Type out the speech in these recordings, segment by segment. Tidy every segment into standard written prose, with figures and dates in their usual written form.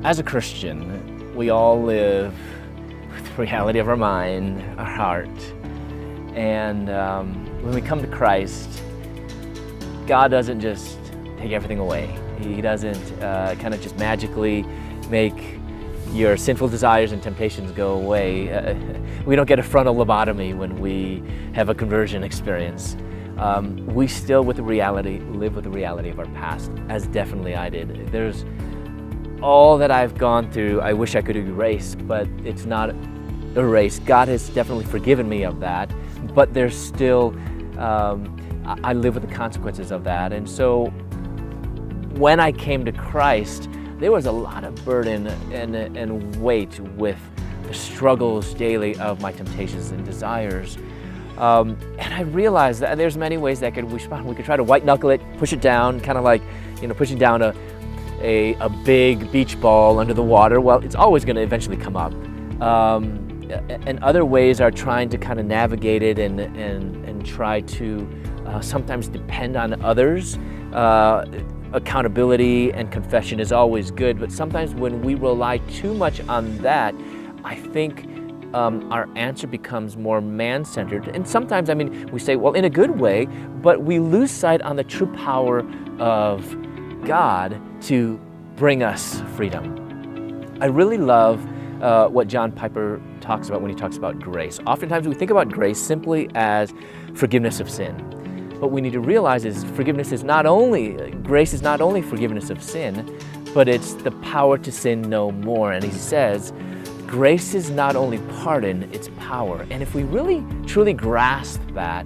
As a Christian, we all live with the reality of our mind, our heart. And when we come to Christ, God doesn't just take everything away. He doesn't kind of just magically make your sinful desires and temptations go away. We don't get a frontal lobotomy when we have a conversion experience. We still live with the reality of our past, as definitely I did. There's all that I've gone through, I wish I could erase, but it's not erased. God has definitely forgiven me of that, but there's still, I live with the consequences of that. And so when I came to Christ, there was a lot of burden and weight with the struggles daily of my temptations and desires. And I realized that there's many ways that we respond. We could try to white knuckle it, push it down, kind of like, pushing down a big beach ball under the water. Well, it's always going to eventually come up. And other ways are trying to kind of navigate it and try to sometimes depend on others. Accountability and confession is always good, but sometimes when we rely too much on that, I think our answer becomes more man-centered. And sometimes, we say, well, in a good way, but we lose sight on the true power of God to bring us freedom. I really love what John Piper talks about when he talks about grace. Oftentimes we think about grace simply as forgiveness of sin. What we need to realize is grace is not only forgiveness of sin, but it's the power to sin no more. And he says, grace is not only pardon, it's power. And if we really, truly grasp that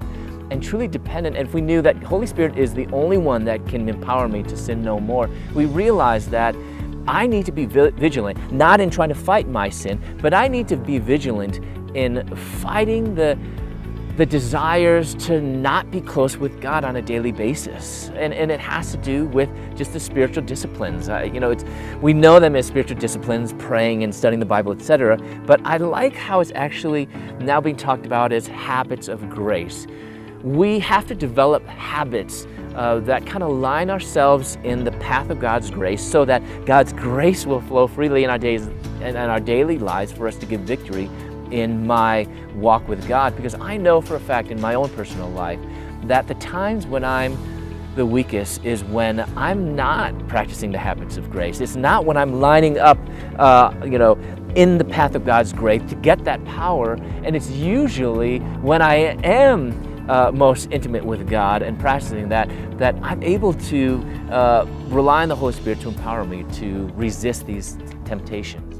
and truly dependent, and if we knew that Holy Spirit is the only one that can empower me to sin no more, we realize that I need to be vigilant, not in trying to fight my sin, but I need to be vigilant in fighting the desires to not be close with God on a daily basis. And it has to do with just the spiritual disciplines. We know them as spiritual disciplines, praying and studying the Bible, etc. But I like how it's actually now being talked about as habits of grace. We have to develop habits that kind of line ourselves in the path of God's grace so that God's grace will flow freely in our days and our daily lives for us to give victory in my walk with God. Because I know for a fact in my own personal life that the times when I'm the weakest is when I'm not practicing the habits of grace. It's not when I'm lining up, in the path of God's grace to get that power. And it's usually when I am most intimate with God and practicing that I'm able to rely on the Holy Spirit to empower me to resist these temptations.